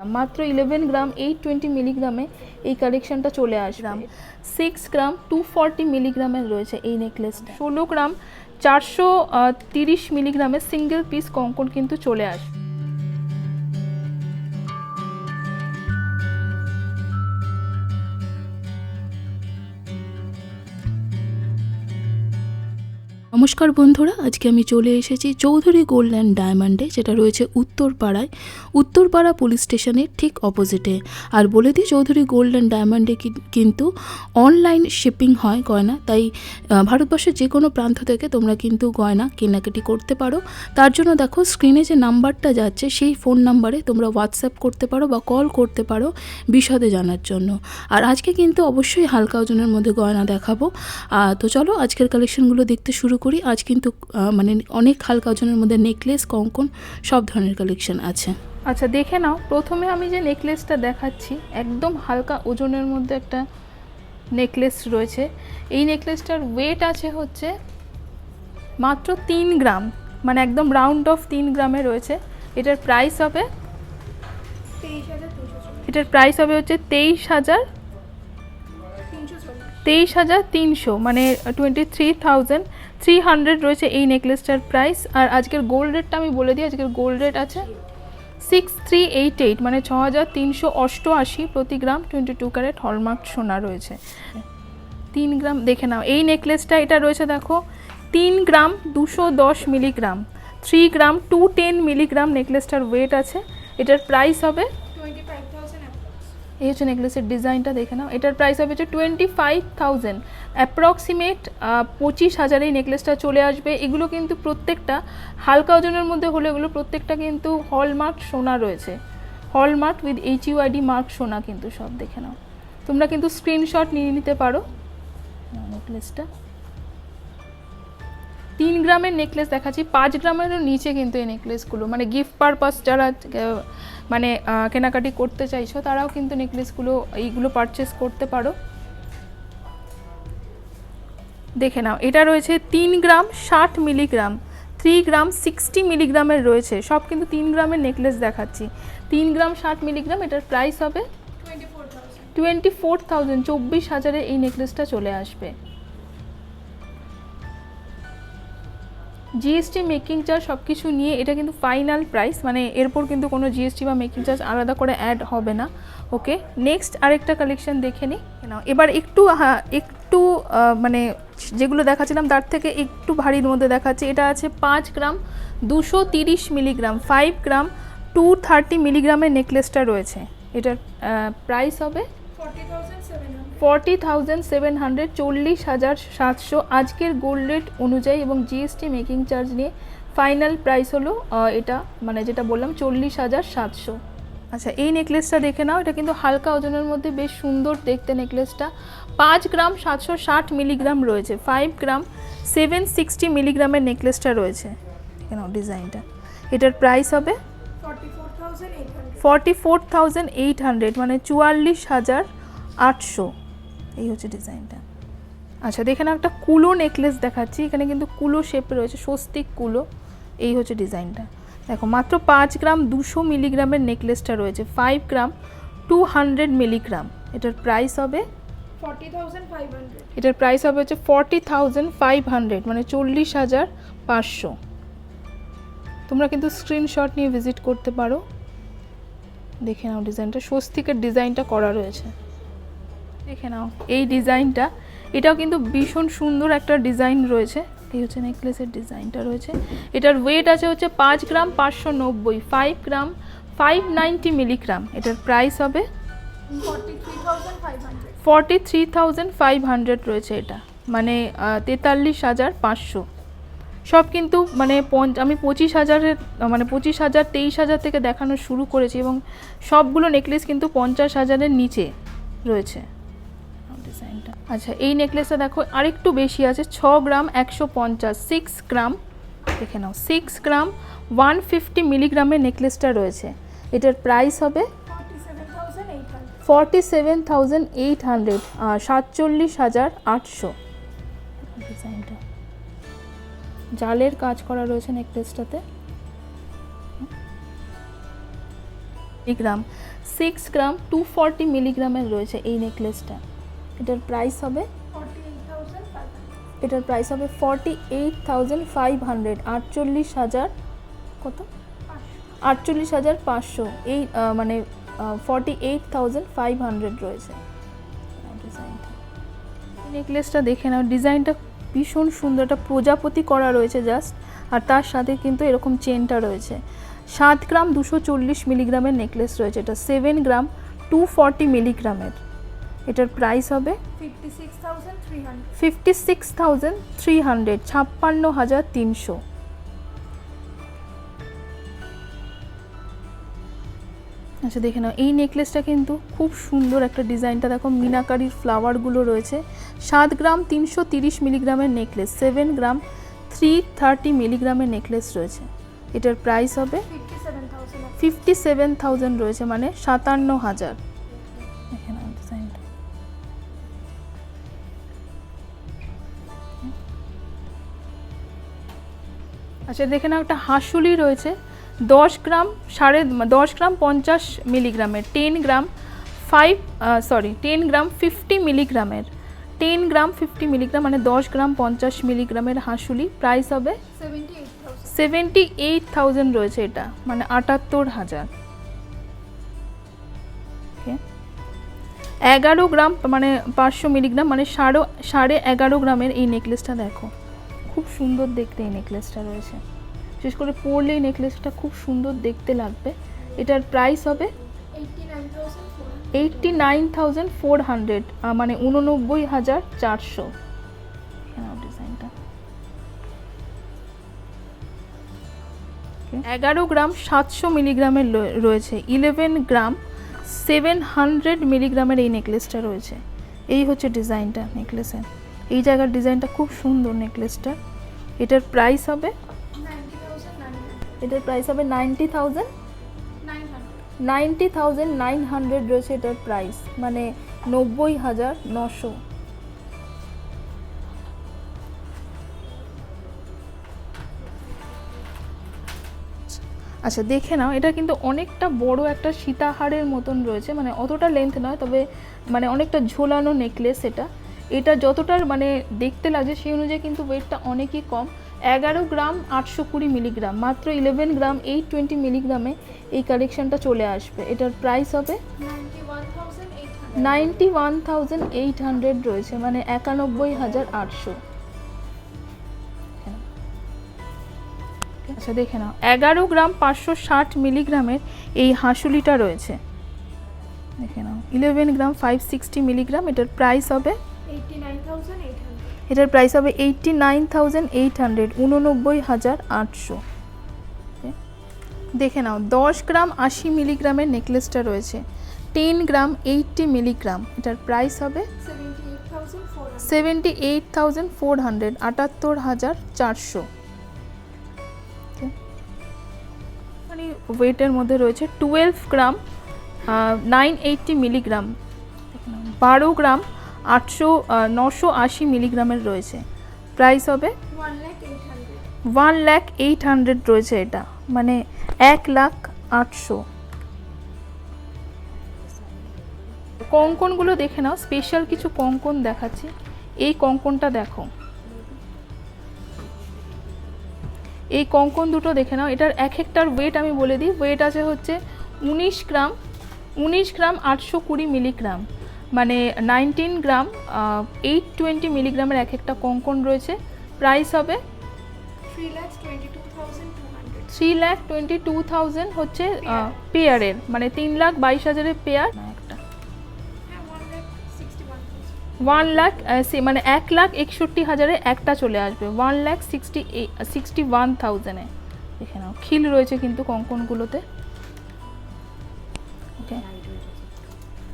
মাত্র 11 গ্রাম 820 মিলিগ্রামে এই কালেকশনটা চলে আসবে। 6 গ্রাম 240 মিলিগ্রামের রয়েছে এই নেকলেসটা। 16 গ্রাম 430 মিলিগ্রামের সিঙ্গেল পিস কঙ্কন কিন্তু চলে আসবে। নমস্কার বন্ধুরা, আজকে আমি চলে এসেছি চৌধুরী গোল্ড অ্যান্ড ডায়মন্ডে, যেটা রয়েছে উত্তরপাড়া পুলিশ স্টেশনের ঠিক অপোজিটে। আর বলে দিই, চৌধুরী গোল্ড অ্যান্ড ডায়মন্ডে কিন্তু অনলাইন শিপিং হয় গয়না, তাই ভারতবর্ষের যে কোনো প্রান্ত থেকে তোমরা কিন্তু গয়না কেনাকাটি করতে পারো। তার জন্য দেখো স্ক্রিনে যে নাম্বারটা যাচ্ছে সেই ফোন নাম্বারে তোমরা হোয়াটসঅ্যাপ করতে পারো বা কল করতে পারো বিশদে জানার জন্য। আর আজকে কিন্তু অবশ্যই হালকা ওজনের মধ্যে গয়না দেখাবো। তো চলো আজকের কালেকশনগুলো দেখতে শুরু করি। আজ কিন্তু মানে অনেক হালকা ওজনের মধ্যে নেকলেস, কঙ্কন সব ধরনের কালেকশন আছে। আচ্ছা দেখে নাও, প্রথমে আমি যে নেকলেসটা দেখাচ্ছি একদম হালকা ওজনের মধ্যে একটা নেকলেস রয়েছে। এই নেকলেসটার ওয়েট আছে হচ্ছে মাত্র 3 গ্রাম, মানে একদম রাউন্ড অফ 3 গ্রামে রয়েছে। এটার প্রাইস হবে হচ্ছে 23,300, মানে 23,300 রয়েছে এই নেকলেসটার প্রাইস। আর আজকের গোল্ড রেটটা আমি বলে দিই, আজকের গোল্ড রেট আছে 6388, মানে 6,388 প্রতি গ্রাম। 22 ক্যারেট হলমার্ক সোনা রয়েছে। 3 গ্রাম দেখে নাও, এই নেকলেসটা এটা রয়েছে দেখো 3 গ্রাম 210 মিলিগ্রাম, 3 গ্রাম 210 মিলিগ্রাম নেকলেসটার ওয়েট আছে। এটার প্রাইস হবে 25,000। এই হচ্ছে নেকলেসের ডিজাইনটা দেখে নাও। এটার প্রাইস হবে হচ্ছে 25,000, অ্যাপ্রক্সিমেট 25,000 এই নেকলেসটা চলে আসবে। এগুলো কিন্তু প্রত্যেকটা হালকা ওজনের মধ্যে হলে এগুলো প্রত্যেকটা কিন্তু হলমার্ক সোনা রয়েছে, হলমার্ক উইথ HUID মার্ক সোনা কিন্তু সব। দেখে নাও, তোমরা কিন্তু স্ক্রিনশট নিয়ে নিতে পারো। নেকলেসটা 3 গ্রামের নেকলেস দেখাচ্ছি, 5 গ্রামেরও নিচে কিন্তু এই নেকলেসগুলো, মানে গিফট পারপাস যারা মানে কেনাকাটি করতে চাইছো তারাও কিন্তু নেকলেসগুলো এইগুলো পারচেস করতে পারো। দেখে নাও, এটা রয়েছে 3 গ্রাম 60 মিলিগ্রাম, 3 গ্রাম 60 মিলিগ্রামের রয়েছে। সব কিন্তু 3 গ্রামের নেকলেস দেখাচ্ছি। 3 গ্রাম 60 মিলিগ্রাম, এটার প্রাইস হবে 24,000, 24,000 এই নেকলেসটা চলে আসবে। জিএসটি, মেকিং চার্জ সব কিছু নিয়ে এটা কিন্তু ফাইনাল প্রাইস, মানে এরপর কিন্তু কোনো জিএসটি বা মেকিং চার্জ আলাদা করে অ্যাড হবে না। ওকে, নেক্সট আরেকটা কালেকশন দেখে নিই। নাও এবার একটু মানে যেগুলো দেখাচ্ছিলাম তার থেকে একটু ভারীর মধ্যে দেখাচ্ছি। এটা আছে 5 গ্রাম 230 মিলিগ্রাম, 5 গ্রাম 230 মিলিগ্রামের নেকলেসটা রয়েছে। এটার প্রাইস হবে 40,700, 40,700 আজকের গোল্ড রেট অনুযায়ী এবং জিএসটি মেকিং চার্জ নিয়ে ফাইনাল প্রাইস হলো এটা, মানে যেটা বললাম 40,700। আচ্ছা এই নেকলেসটা দেখে নাও, এটা কিন্তু হালকা ওজনের মধ্যে বেশ সুন্দর দেখতে নেকলেসটা। 5 গ্রাম 760 মিলিগ্রাম রয়েছে, 5 গ্রাম 760 মিলিগ্রামের নেকলেসটা রয়েছে। দেখে নাও ডিজাইনটা। এটার প্রাইস হবে 44,800, মানে 44,800। এই হচ্ছে ডিজাইনটা। আচ্ছা দেখে নাও, একটা কুলো নেকলেস দেখাচ্ছি। এখানে কিন্তু কুলো শেপ রয়েছে, স্বস্তিক কুলো। এই হচ্ছে ডিজাইনটা। দেখো মাত্র 5 গ্রাম 200 মিলিগ্রামের নেকলেসটা রয়েছে, 5 গ্রাম 200 মিলিগ্রাম। এটার প্রাইস হবে 40,500। এটার প্রাইস হবে হচ্ছে 40,500, মানে 40,500। তোমরা কিন্তু স্ক্রিনশট নিয়ে ভিজিট করতে পারো। দেখে নাও ডিজাইনটা, স্বস্তিকের ডিজাইনটা করা রয়েছে। দেখে নাও এই ডিজাইনটা, এটাও কিন্তু ভীষণ সুন্দর একটা ডিজাইন রয়েছে। এই হচ্ছে নেকলেসের ডিজাইনটা রয়েছে। এটার ওয়েট আছে হচ্ছে 5 গ্রাম 590, 5 গ্রাম 590 মিলিগ্রাম। এটার প্রাইস হবে 43,500 রয়েছে এটা, মানে 43,500। সব কিন্তু মানে আমি 25,000 মানে 25,000 23,000 থেকে দেখানো শুরু করেছি এবং সবগুলো নেকলেস কিন্তু 50,000-এর নিচে রয়েছে ডিজাইনটা। আচ্ছা এই নেকলেসটা দেখো আরেকটু বেশি আছে, 6 গ্রাম 150, 6 গ্রাম দেখে নাও, 6 গ্রাম 150 মিলিগ্রামের নেকলেসটা রয়েছে। এটার প্রাইস হবে 47,800, 47,800 ডিজাইনটা। জালের কাজ করা রয়েছে নেকলেসটাতে। মিলিগ্রাম 6 গ্রাম 240 মিলিগ্রামের রয়েছে এই নেকলেসটা। এটার প্রাইস হবে 48,500, 48,000 কত 48,500, এই মানে 48,500 রয়েছে ডিজাইনটা। এই নেকলেসটা দেখে নাও, ডিজাইনটা ভীষণ সুন্দর, একটা প্রজাপতি করা রয়েছে জাস্ট, আর তার সাথে কিন্তু এরকম চেনটা রয়েছে। 7 গ্রাম 240 মিলিগ্রামের নেকলেস রয়েছে এটা, 7 গ্রাম 240 মিলিগ্রামের। এটার প্রাইস হবে 56,300, 56,300। আচ্ছা দেখে নাও, এই নেকলেসটা কিন্তু খুব সুন্দর একটা ডিজাইনটা দেখো, মিনাকারির ফ্লাওয়ারগুলো রয়েছে। 7 গ্রাম 330 মিলিগ্রামের নেকলেস, 7 গ্রাম 330 মিলিগ্রামের নেকলেস রয়েছে। এটার প্রাইস হবে 57,000 রয়েছে, মানে 57,000। দেখে নাও ডিজাইনটা। আচ্ছা দেখে নাও, একটা হাসুলি রয়েছে 10 গ্রাম 50 মিলিগ্রামের, 10 গ্রাম 50 মিলিগ্রামের, 10 গ্রাম 50 মিলিগ্রাম মানে 10 গ্রাম 50 মিলিগ্রামের হাসুলি। প্রাইস হবে 78,000 রয়েছে এটা, মানে 78,000। 11 গ্রাম মানে 500 মিলিগ্রাম মানে 11.5 গ্রামের এই নেকলেসটা দেখো, খুব সুন্দর দেখতে এই নেকলেসটা রয়েছে। বিশেষ করে পরলে এই নেকলেসটা খুব সুন্দর দেখতে লাগবে। এটার প্রাইস হবে 89,400, মানে 89,400। ডিজাইনটা 11 গ্রাম 700 মিলিগ্রামের রয়েছে, 11 গ্রাম 700 মিলিগ্রামের এই নেকলেসটা রয়েছে। এই হচ্ছে ডিজাইনটা নেকলেসের, এই জায়গার ডিজাইনটা খুব সুন্দর নেকলেসটা। এটার প্রাইস হবে 90,900 রয়েছে এটার প্রাইস, মানে 90,900। আচ্ছা দেখে নাও, এটা কিন্তু অনেকটা বড় একটা সীতাহারের মতন রয়েছে, মানে অতটা লেন্থ নয়, তবে মানে অনেকটা ঝোলানো নেকলেস এটা। এটা যতটার মানে দেখতে লাগছে সেই অনুযায়ী কিন্তু ওয়েটটা অনেকই কম। 11 গ্রাম 820 মিলিগ্রাম, মাত্র 11 গ্রাম 820 মিলিগ্রামে এই কালেকশনটা চলে আসবে। এটার প্রাইস হবে 91,800 রয়েছে, মানে 91,800। আচ্ছা দেখে নাও, 11 গ্রাম 560 মিলিগ্রামের এই হাসুলিটা রয়েছে। দেখে নাও 11 গ্রাম 560 মিলিগ্রাম। এটার প্রাইস হবে 89,800, 89,800। দেখে নাও 10 গ্রাম 80 মিলিগ্রামের নেকলেসটা রয়েছে, 10 গ্রাম 80 মিলিগ্রাম। এটার প্রাইস হবে 78,400, 78,400। মানে ওয়েটের মধ্যে রয়েছে 12 গ্রাম 980 মিলিগ্রাম, 12 গ্রাম 980 মিলিগ্রামের রয়েছে। প্রাইস হবে 1,08,000 রয়েছে এটা, মানে 1,08,000। কঙ্কনগুলো দেখে নাও, স্পেশাল কিছু কঙ্কন দেখাচ্ছি। এই কঙ্কনটা দেখো, এই কঙ্কন দুটো দেখে নাও। এটার এক একটার ওয়েট আমি বলে দিই। ওয়েট আছে হচ্ছে 19 গ্রাম 820 মিলিগ্রাম, মানে 19 গ্রাম 820 মিলিগ্রামের এক একটা কঙ্কন রয়েছে। প্রাইস হবে 3,22,000 হচ্ছে পেয়ারের, মানে 3,22,000 পেয়ার। একটা 1,00,000 মানে 1,61,000 একটা চলে আসবে, 1,61,000। দেখে নাও খিল রয়েছে কিন্তু কঙ্কনগুলোতে। ওকে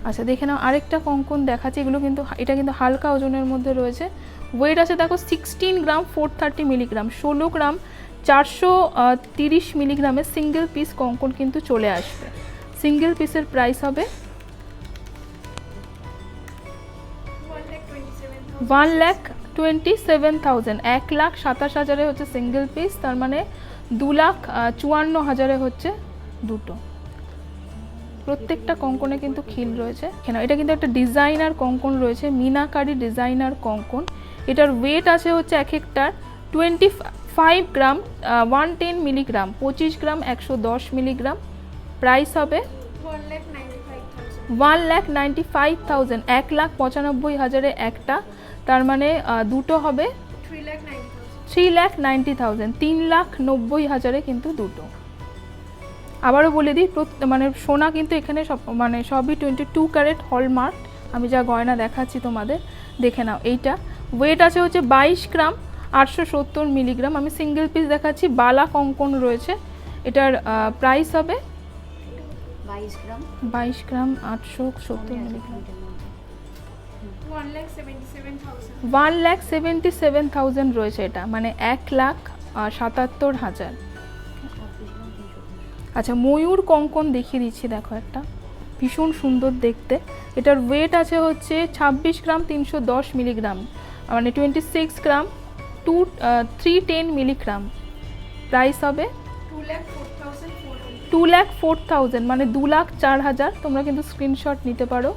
আচ্ছা দেখে নাও, আরেকটা কঙ্কন দেখাচ্ছি। এগুলো কিন্তু এটা কিন্তু হালকা ওজনের মধ্যে রয়েছে। ওয়েট আছে দেখো 16 গ্রাম 430 মিলিগ্রাম, 16 গ্রাম 430 মিলিগ্রামের সিঙ্গেল পিস কঙ্কন কিন্তু চলে আসবে। সিঙ্গেল পিসের প্রাইস হবে 1,27,000, 1,27,000 হচ্ছে সিঙ্গেল পিস, তার মানে 2,54,000 হচ্ছে দুটো। প্রত্যেকটা কঙ্কনে কিন্তু খিল রয়েছে। কেন এটা কিন্তু একটা ডিজাইনার কঙ্কন রয়েছে, মিনাকারি ডিজাইনার কঙ্কন। এটার ওয়েট আছে হচ্ছে এক একটার 25 গ্রাম 110 মিলিগ্রাম, 25 গ্রাম 110 মিলিগ্রাম। প্রাইস হবে 1,95,000, 1,95,000 একটা, তার মানে দুটো হবে 3,90,000, 3,90,000 কিন্তু দুটো। আবারও বলে দিই, মানে সোনা কিন্তু এখানে সব মানে সবই 22 ক্যারেট হলমার্ক। আমি যা গয়না দেখাচ্ছি তোমাদের দেখে নাও। এইটা ওয়েট আছে হচ্ছে 22 গ্রাম 870 মিলিগ্রাম। আমি সিঙ্গেল পিস দেখাচ্ছি, বালা কঙ্কন রয়েছে। এটার প্রাইস হবে 22 গ্রাম 870 মিলিগ্রাম, 1,77,000 রয়েছে এটা, মানে 1,77,000। আচ্ছা, ময়ূর কঙ্কন দেখিয়ে দিচ্ছি, দেখো একটা ভীষণ সুন্দর দেখতে। এটার ওয়েট আছে হচ্ছে 26 গ্রাম 310 মিলিগ্রাম, মানে 26 গ্রাম 310 মিলিগ্রাম। প্রাইস হবে 2,04,000, মানে 2,04,000। তোমরা কিন্তু স্ক্রিনশট নিতে পারো।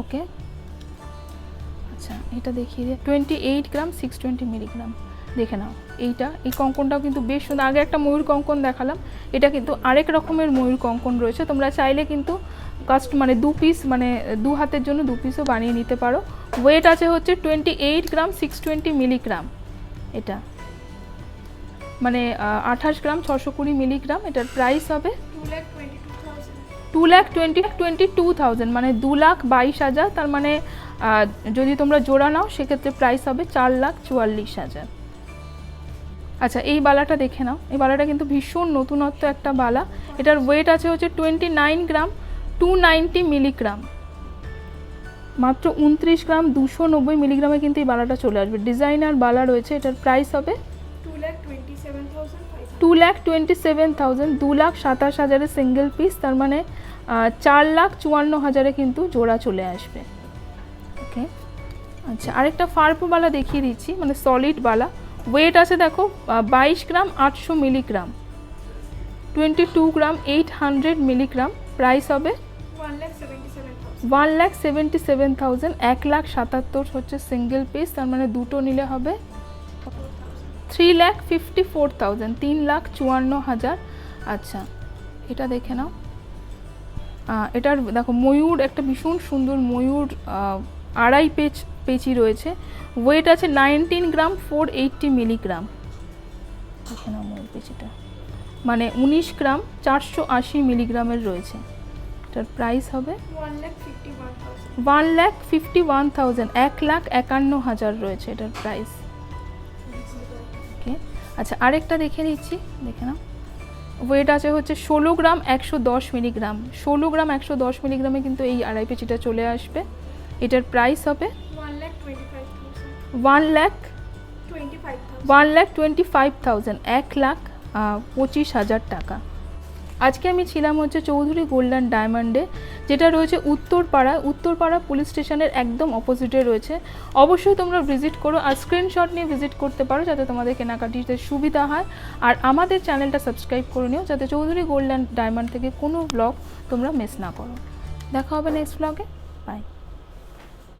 ওকে, আচ্ছা এটা দেখিয়ে দিই, 28 গ্রাম 620 মিলিগ্রাম। দেখে নাও এইটা, এই কঙ্কনটাও কিন্তু বেশ সুন্দর। আগে একটা ময়ূর কঙ্কন দেখালাম, এটা কিন্তু আরেক রকমের ময়ূর কঙ্কন রয়েছে। তোমরা চাইলে কিন্তু মানে 2 পিস, মানে 2 হাতের জন্য 2 পিসও বানিয়ে নিতে পারো। ওয়েট আছে হচ্ছে 28 গ্রাম 620 মিলিগ্রাম। এটা মানে 28 গ্রাম 620 মিলিগ্রাম। এটার প্রাইস হবে 2,22,000, মানে 2,22,000। তার মানে যদি তোমরা জোড়া নাও সেক্ষেত্রে প্রাইস হবে 4,44,000। আচ্ছা, এই বালাটা দেখে নাও। এই বালাটা কিন্তু ভীষণ নতুনত্ব একটা বালা। এটার ওয়েট আছে হচ্ছে 29 গ্রাম 290 মিলিগ্রাম, মাত্র 29 গ্রাম 290 মিলিগ্রামে কিন্তু এই বালাটা চলে আসবে। ডিজাইনার বালা রয়েছে। এটার প্রাইস হবে 2,27,000, 2,27,000 সিঙ্গেল পিস। তার মানে 4,54,000 কিন্তু জোড়া চলে আসবে। ওকে, আচ্ছা আরেকটা ফার্পো বালা দেখিয়ে দিচ্ছি, মানে সলিড বালা। ওয়েট আছে দেখো 22 গ্রাম 800 মিলিগ্রাম, 22 গ্রাম 800 মিলিগ্রাম। প্রাইস হবে 1,77,000, 1,77,000 হচ্ছে সিঙ্গেল পিস। তার মানে দুটো নিলে হবে 3,54,000, 3,54,000। আচ্ছা এটা দেখে নাও। এটার দেখো ময়ূর, একটা ভীষণ সুন্দর ময়ূর, আড়াই পেচি রয়েছে। ওয়েট আছে 19 গ্রাম 480 মিলিগ্রাম। দেখে নাও ময়ূর পেচিটা, মানে 19 গ্রাম 480 মিলিগ্রামের রয়েছে। এটার প্রাইস হবে 1,51,000, 1,51,000 রয়েছে এটার প্রাইস। ওকে, আচ্ছা আরেকটা দেখে নিচ্ছি, দেখে নাও। ওয়েট আছে হচ্ছে 16 গ্রাম 110 মিলিগ্রাম, 16 গ্রাম 110 মিলিগ্রামে কিন্তু এই আড়াই পেচিটা চলে আসবে। এটার প্রাইস হবে 1,25,000, 1,25,000 টাকা। আজকে আমি ছিলাম হচ্ছে চৌধুরী গোল্ড অ্যান্ড ডায়মন্ডে, যেটা রয়েছে উত্তরপাড়া পুলিশ স্টেশনের একদম অপোজিটে রয়েছে। অবশ্যই তোমরা ভিজিট করো, আর স্ক্রিনশট নিয়ে ভিজিট করতে পারো যাতে তোমাদের কেনাকাটিতে সুবিধা হয়। আর আমাদের চ্যানেলটা সাবস্ক্রাইব করে নিও যাতে চৌধুরী গোল্ড অ্যান্ড ডায়মন্ড থেকে কোনো ব্লগ তোমরা মিস না করো। দেখা হবে নেক্সট ব্লগে।